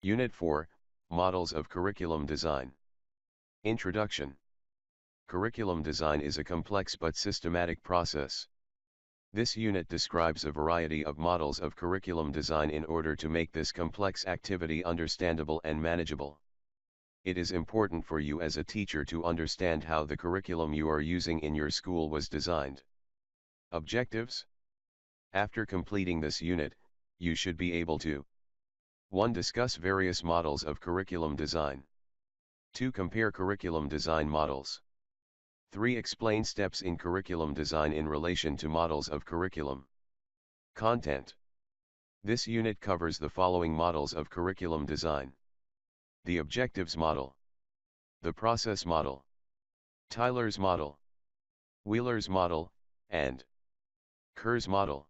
Unit 4, Models of Curriculum Design. Introduction. Curriculum design is a complex but systematic process. This unit describes a variety of models of curriculum design in order to make this complex activity understandable and manageable. It is important for you as a teacher to understand how the curriculum you are using in your school was designed. Objectives. After completing this unit, you should be able to 1. Discuss various models of curriculum design. 2. Compare curriculum design models. 3. Explain steps in curriculum design in relation to models of curriculum. Content. This unit covers the following models of curriculum design: the Objectives Model, the Process Model, Tyler's Model, Wheeler's Model, and Kerr's Model.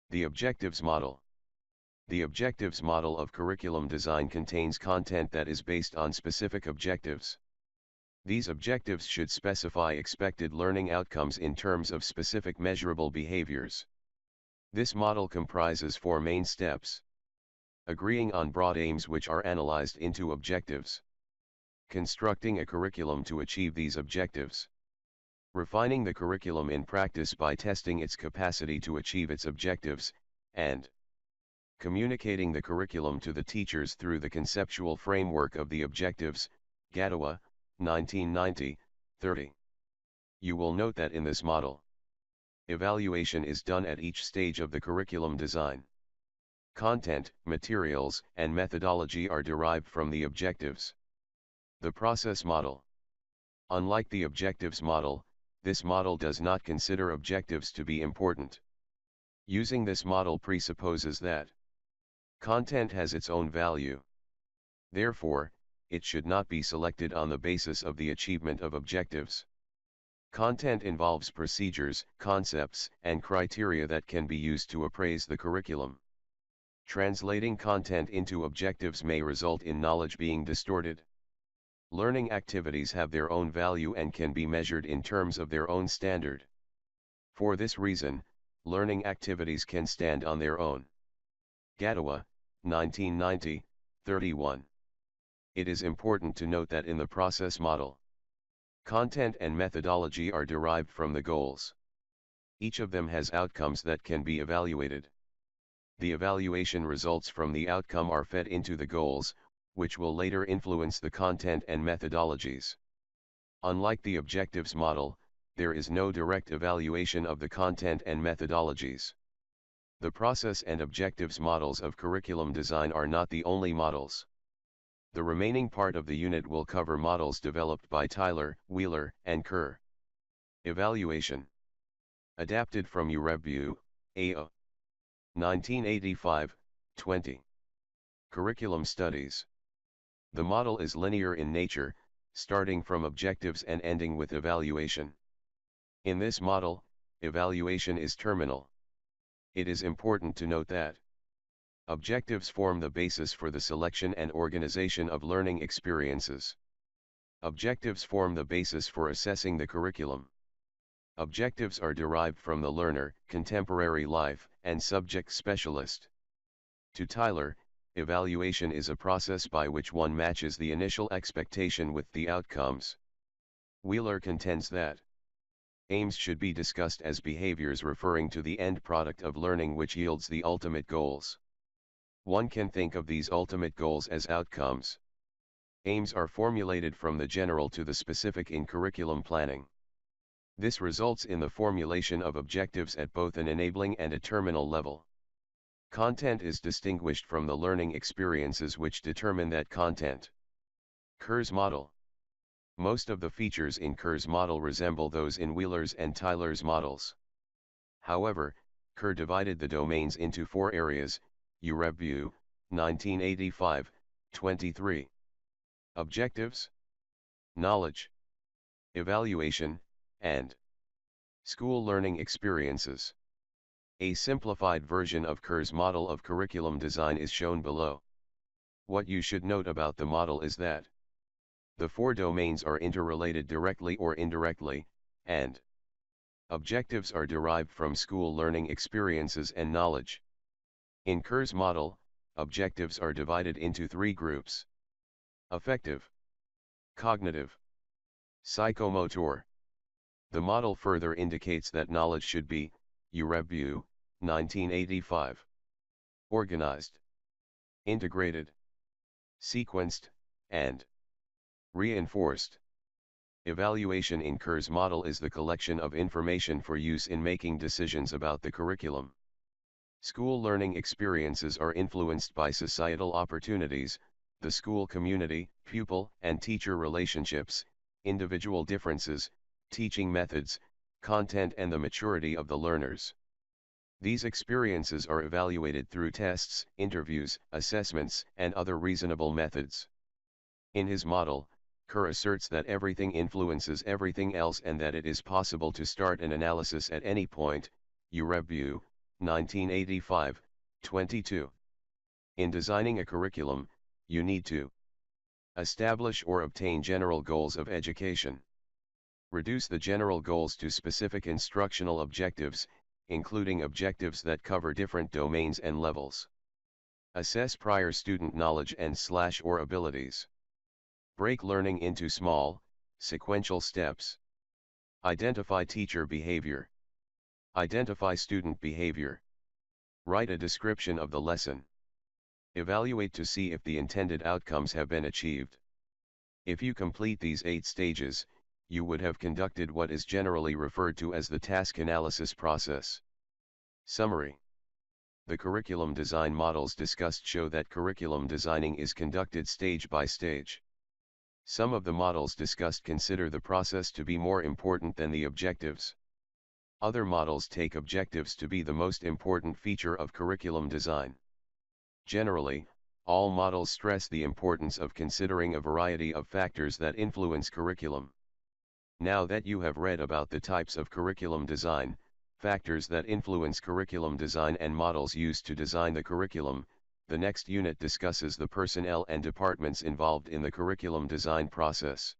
The Objectives Model. The Objectives Model of curriculum design contains content that is based on specific objectives. These objectives should specify expected learning outcomes in terms of specific measurable behaviors. This model comprises 4 main steps: agreeing on broad aims which are analyzed into objectives, constructing a curriculum to achieve these objectives, refining the curriculum in practice by testing its capacity to achieve its objectives, and communicating the curriculum to the teachers through the conceptual framework of the objectives. Gattawa, 1990, 30. You will note that in this model, evaluation is done at each stage of the curriculum design. Content, materials, and methodology are derived from the objectives. The Process Model. Unlike the Objectives Model, this model does not consider objectives to be important. Using this model presupposes that content has its own value. Therefore, it should not be selected on the basis of the achievement of objectives. Content involves procedures, concepts, and criteria that can be used to appraise the curriculum. Translating content into objectives may result in knowledge being distorted. Learning activities have their own value and can be measured in terms of their own standard. For this reason, learning activities can stand on their own. Gattawa, 1990, 31. It is important to note that in the process model, content and methodology are derived from the goals. Each of them has outcomes that can be evaluated. The evaluation results from the outcome are fed into the goals, which will later influence the content and methodologies. Unlike the Objectives Model, there is no direct evaluation of the content and methodologies. The Process and Objectives models of curriculum design are not the only models. The remaining part of the unit will cover models developed by Tyler, Wheeler, and Kerr. Evaluation. Adapted from UReview, A.O. 1985, 20. Curriculum Studies. The model is linear in nature, starting from objectives and ending with evaluation. In this model, evaluation is terminal. It is important to note that objectives form the basis for the selection and organization of learning experiences. Objectives form the basis for assessing the curriculum. Objectives are derived from the learner, contemporary life, and subject specialist. To Tyler, evaluation is a process by which one matches the initial expectation with the outcomes. Wheeler contends that aims should be discussed as behaviors referring to the end product of learning which yields the ultimate goals. One can think of these ultimate goals as outcomes. Aims are formulated from the general to the specific in curriculum planning. This results in the formulation of objectives at both an enabling and a terminal level. Content is distinguished from the learning experiences which determine that content. Kerr's Model. Most of the features in Kerr's model resemble those in Wheeler's and Tyler's models. However, Kerr divided the domains into 4 areas: UReview, 1985, 23. Objectives, knowledge, evaluation, and school learning experiences. A simplified version of Kerr's model of curriculum design is shown below. What you should note about the model is that the 4 domains are interrelated directly or indirectly, and objectives are derived from school learning experiences and knowledge. In Kerr's model, objectives are divided into three groups: affective, cognitive, psychomotor. The model further indicates that knowledge should be, Urebu, 1985, organized, integrated, sequenced, and reinforced. Evaluation in Kerr's model is the collection of information for use in making decisions about the curriculum. School learning experiences are influenced by societal opportunities, the school community, pupil and teacher relationships, individual differences, teaching methods, content and the maturity of the learners. These experiences are evaluated through tests, interviews, assessments, and other reasonable methods. In his model, Kerr asserts that everything influences everything else and that it is possible to start an analysis at any point, Urebu, 1985, 22. In designing a curriculum, you need to establish or obtain general goals of education. Reduce the general goals to specific instructional objectives, including objectives that cover different domains and levels. Assess prior student knowledge and/or abilities. Break learning into small, sequential steps. Identify teacher behavior. Identify student behavior. Write a description of the lesson. Evaluate to see if the intended outcomes have been achieved. If you complete these 8 stages, you would have conducted what is generally referred to as the task analysis process. Summary. The curriculum design models discussed show that curriculum designing is conducted stage by stage. Some of the models discussed consider the process to be more important than the objectives. Other models take objectives to be the most important feature of curriculum design. Generally, all models stress the importance of considering a variety of factors that influence curriculum. Now that you have read about the types of curriculum design, factors that influence curriculum design and models used to design the curriculum, the next unit discusses the personnel and departments involved in the curriculum design process.